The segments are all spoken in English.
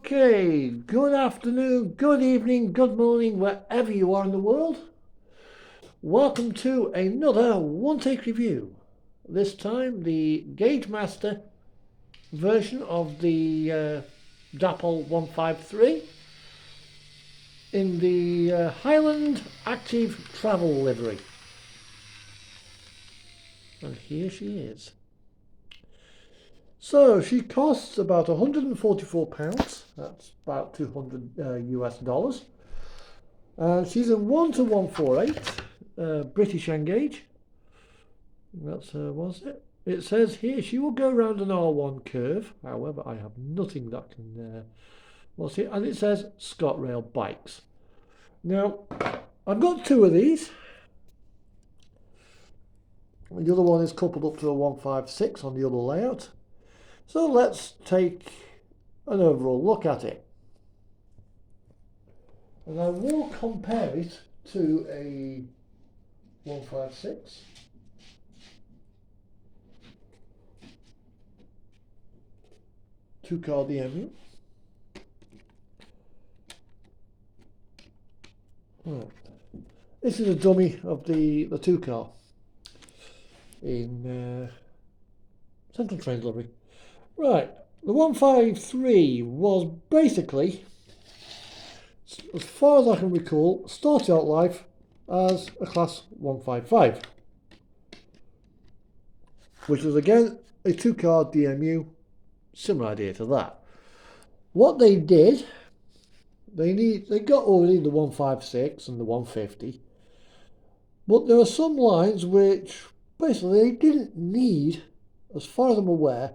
Okay, good afternoon, good evening, good morning, wherever you are in the world. Welcome to another one-take review. This time the Gaugemaster version of the Dapol 153 in the Highland Active Travel livery. And here she is. So she costs about £144. That's about 200 US dollars. She's a 1:148 British Engage. That's was it. It says here she will go round an R1 curve. However, I have nothing that can. What's it? And it says ScotRail bikes. Now, I've got two of these. The other one is coupled up to a 156 on the other layout. So let's take an overall look at it. And I will compare it to a 156. Two-car DMU. Right. This is a dummy of the two-car in Central Trains livery. Right, the 153 was basically, as far as I can recall, started out life as a class 155, which was again a two-car DMU, similar idea to that. What they did, they got already the 156 and the 150, but there are some lines which basically they didn't need, as far as I'm aware,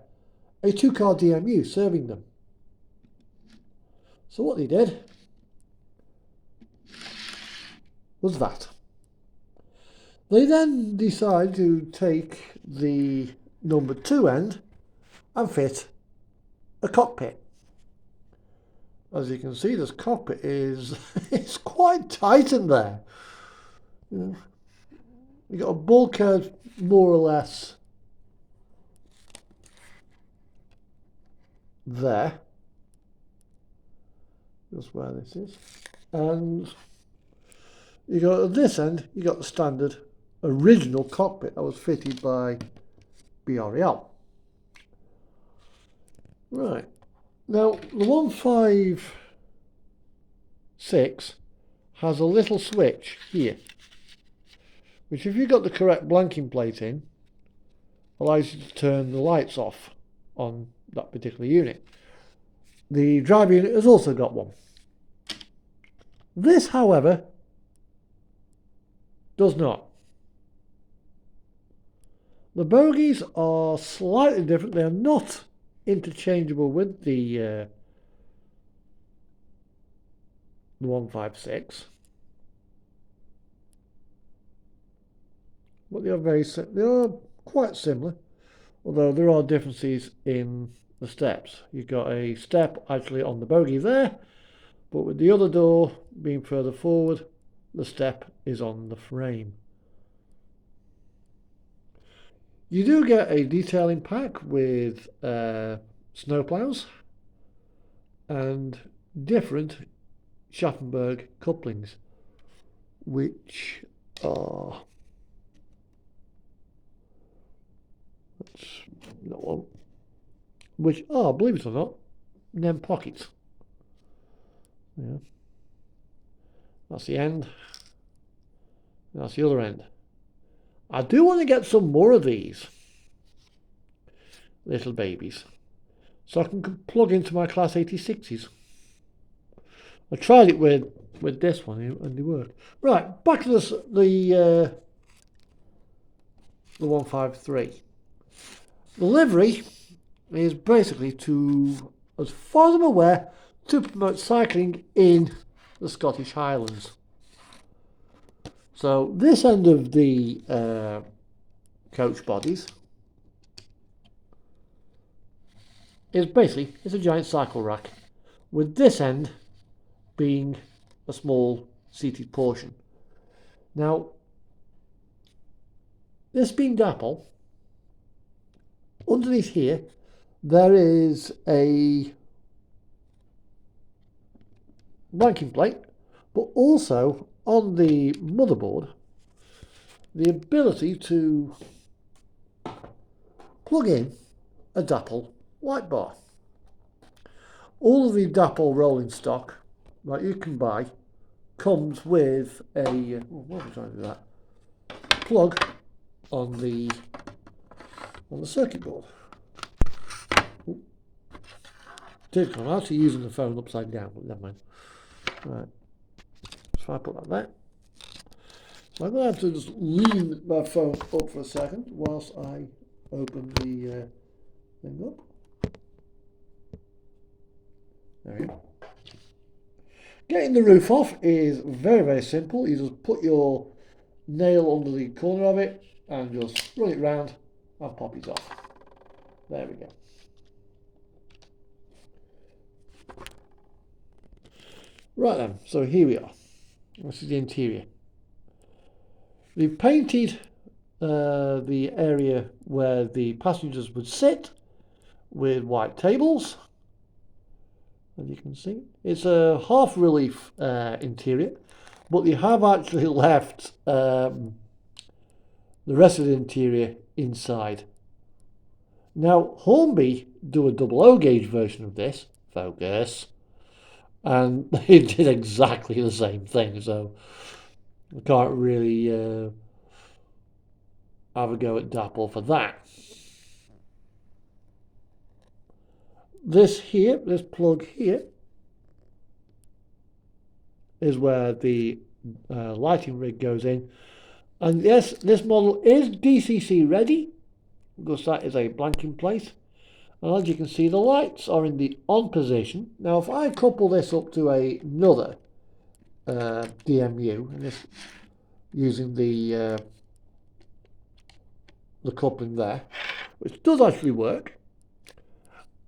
a two-car DMU serving them. So what they did was that. They then decided to take the number 2 end and fit a cockpit. As you can see, this cockpit is it's quite tight in there. You've got a bulkhead more or less there, just where this is, and you got at this end you got the standard original cockpit that was fitted by BREL. Right, now the 156 has a little switch here, which if you've got the correct blanking plate in, allows you to turn the lights off on that particular unit. The drive unit has also got one. This, however, does not. The bogies are slightly different. They are not interchangeable with the 156, but they are quite similar, although there are differences in the steps. You've got a step actually on the bogie there, but with the other door being further forward, the step is on the frame. You do get a detailing pack with snowplows and different Shaffernberg couplings, which are, that's not one, which are, believe it or not, nem pockets. Yeah. That's the end. That's the other end. I do want to get some more of these little babies, so I can plug into my Class 86s. I tried it with this one and they work. Right, back to the 153. The livery is basically to, as far as I'm aware, to promote cycling in the Scottish Highlands. So this end of the coach bodies is basically it's a giant cycle rack, with this end being a small seated portion. Now, this being Dapol, underneath here there is a blanking plate, but also on the motherboard, the ability to plug in a Dapol light bar. All of the Dapol rolling stock that you can buy comes with a what am I trying to do that? Plug on the circuit board. I'm actually using the phone upside down, but never mind. Right. So I put that there. So I'm going to have to just lean my phone up for a second whilst I open the thing up. There we go. Getting the roof off is very, very simple. You just put your nail under the corner of it and just run it round and pop it off. There we go. Right then, so here we are. This is the interior. We've painted the area where the passengers would sit with white tables. As you can see, it's a half relief interior, but they have actually left the rest of the interior inside. Now, Hornby do a 00 gauge version of this, focus, and they did exactly the same thing, so I can't really have a go at Dapol for that. This here, this plug here, is where the lighting rig goes in. And yes, this model is DCC ready, because that is a blanking plate. And as you can see, the lights are in the on position. Now, if I couple this up to another DMU, and this using the coupling there, which does actually work,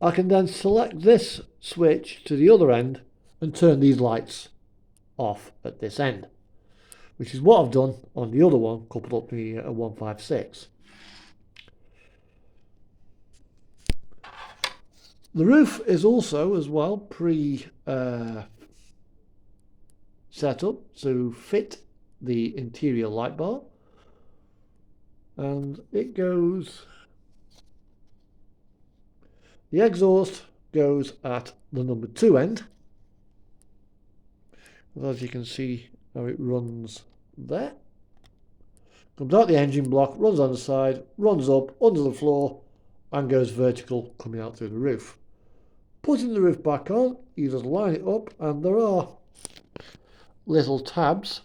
I can then select this switch to the other end and turn these lights off at this end, which is what I've done on the other one coupled up to the 156. The roof is also as well set up to fit the interior light bar, and it goes, the exhaust goes at the number 2 end. As you can see how it runs there. Comes out the engine block, runs on the side, runs up under the floor and goes vertical coming out through the roof. Putting the roof back on, you just line it up, and there are little tabs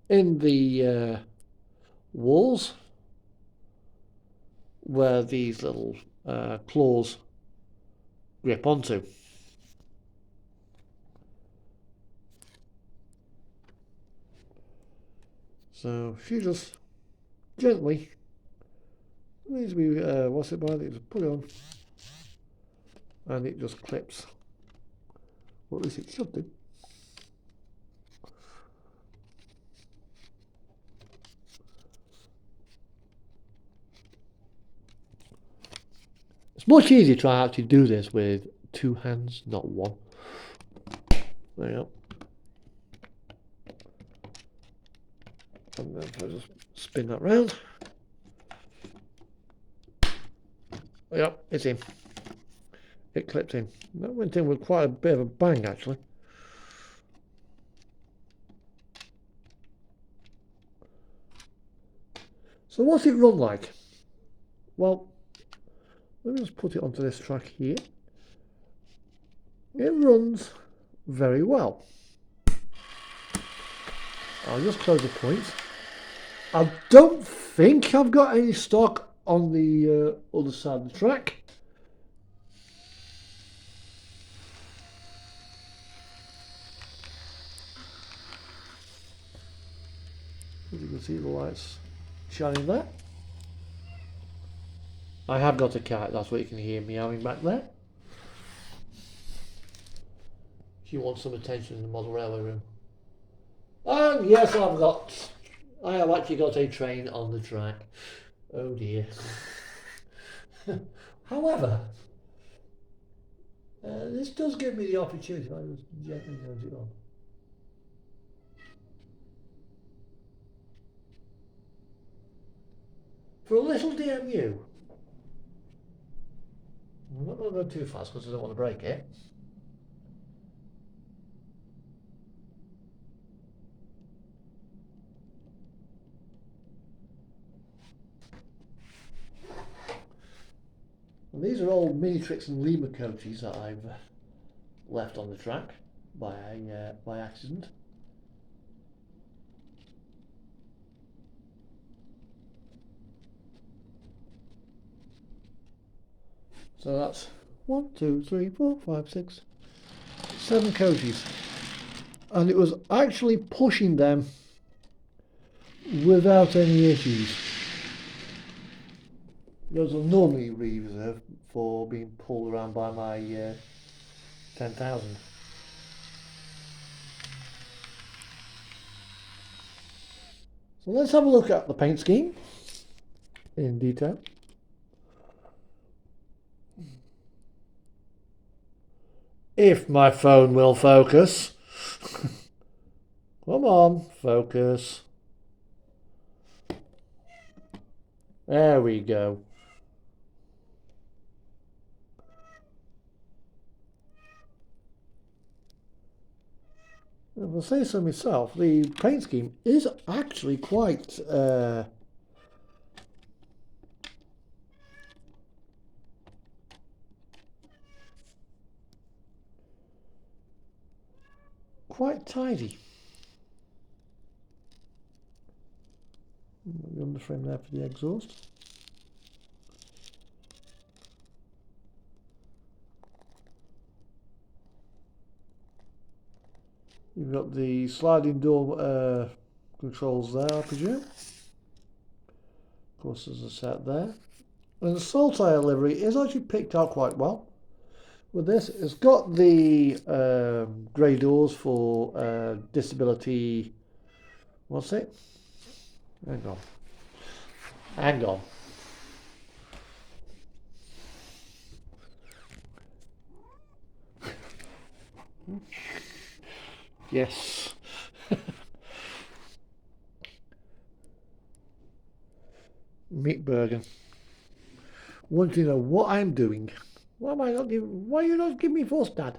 in the walls where these little claws grip onto. So if you just gently, needs to be what's it by? You just put it on, and it just clips. Or at least it should do. It's much easier to try to do this with 2 hands, not 1. There you go. And then if I just spin that round. Yep, it's in. It clipped in. That went in with quite a bit of a bang, actually. So what's it run like? Well, let me just put it onto this track here. It runs very well. I'll just close the point. I don't think I've got any stock on the other side of the track. As you can see, the lights shining there. I have got a cat, that's what you can hear meowing back there. She wants some attention in the model railway room. And yes, I have actually got a train on the track. Oh dear. However, This does give me the opportunity. I just gently turn it on. For a little DMU, I'm not going to go too fast because I don't want to break it. And these are old minitrix and lemur coaches that I've left on the track by accident. So that's 1, 2, 3, 4, 5, 6, 7 coaches, and it was actually pushing them without any issues. Those are normally reserved for being pulled around by my 10,000. So let's have a look at the paint scheme in detail. If my phone will focus. Come on, focus. There we go. If I say so myself, the paint scheme is actually quite tidy. The underframe there for the exhaust. You've got the sliding door controls there, I presume. Of course, there's a set there. And the Saltire livery is actually picked out quite well. With this, it's got the grey doors for disability. What's it? Hang on. Hang on. Yes. Meatburger. Want to know what I'm doing? Why am I not giving? Why are you not giving me force, Dad?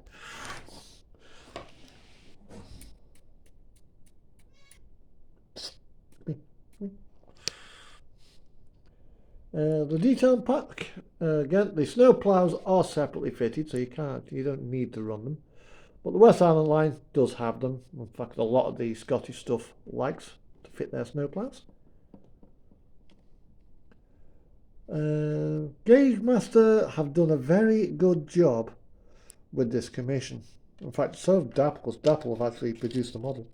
The detail pack. Again, the snow plows are separately fitted, so you don't need to run them. But the West Island line does have them. In fact, a lot of the Scottish stuff likes to fit their snow plows. Gaugemaster have done a very good job with this commission. In fact, so have Dapol, because Dapol have actually produced the model.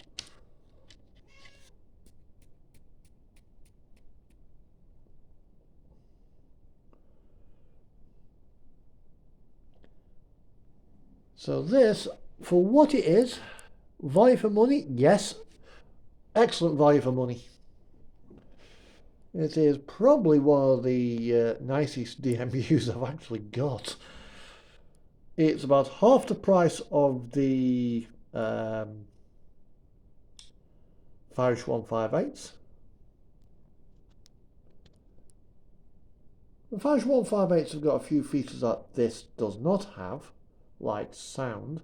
So this, for what it is, value for money, yes, excellent value for money. It is probably one of the nicest DMUs I've actually got. It's about half the price of the Farish 158s. The Farish 158s have got a few features that this does not have, like sound.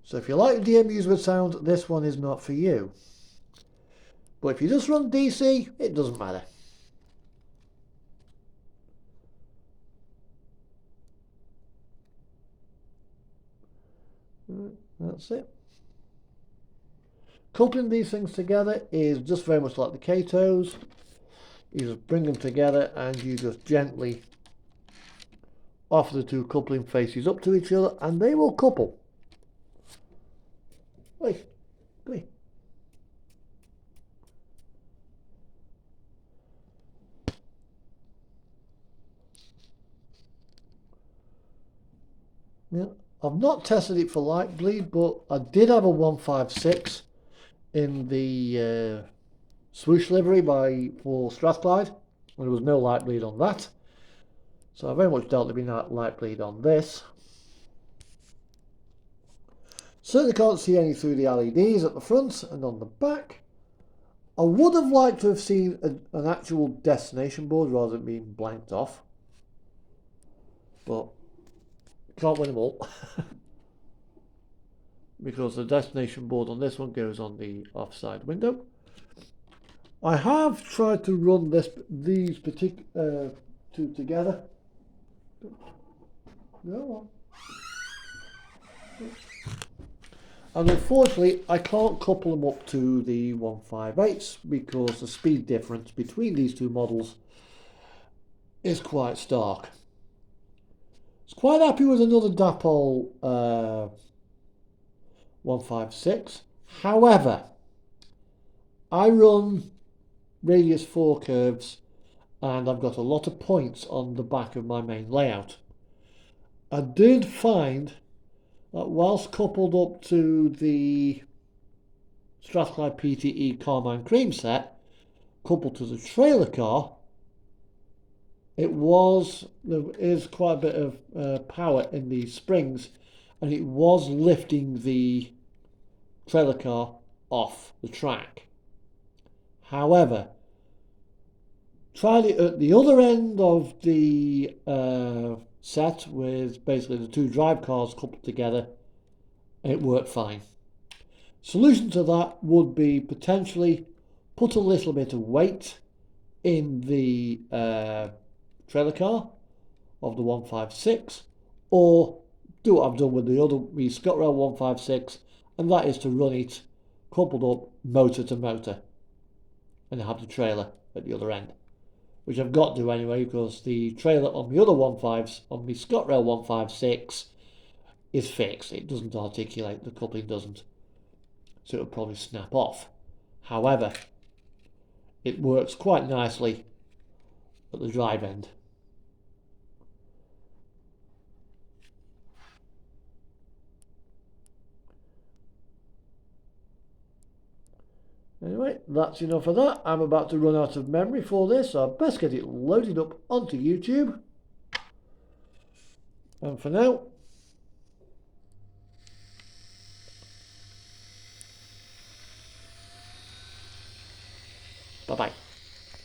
So if you like DMUs with sound, this one is not for you. But if you just run DC, it doesn't matter. That's it. Coupling these things together is just very much like the Katos. You just bring them together and you just gently offer the two coupling faces up to each other and they will couple. Wait, come here. Yeah, I've not tested it for light bleed, but I did have a 156 in the swoosh livery for Strathclyde, and there was no light bleed on that. So I very much doubt there'll be that light bleed on this. Certainly can't see any through the LEDs at the front and on the back. I would have liked to have seen an actual destination board rather than being blanked off. But can't win them all. Because the destination board on this one goes on the offside window. I have tried to run these particular two together. No. And unfortunately, I can't couple them up to the 158s because the speed difference between these two models is quite stark. I was quite happy with another Dapol 156. However, I run radius 4 curves and I've got a lot of points on the back of my main layout. I did find that whilst coupled up to the Strathclyde PTE Carmine Cream set, coupled to the trailer car, there is quite a bit of power in the springs, and it was lifting the trailer car off the track. However, tried it at the other end of the set with basically the two drive cars coupled together. It worked fine. Solution to that would be potentially put a little bit of weight in the trailer car of the 156, or do what I've done with the ScotRail 156, and that is to run it coupled up motor to motor and have the trailer at the other end, which I've got to do anyway because the trailer on the other 1.5s on the ScotRail 156 is fixed. It doesn't articulate, the coupling doesn't, so it'll probably snap off. However, it works quite nicely at the drive end. Anyway, that's enough of that. I'm about to run out of memory for this, so I best get it loaded up onto YouTube. And for now,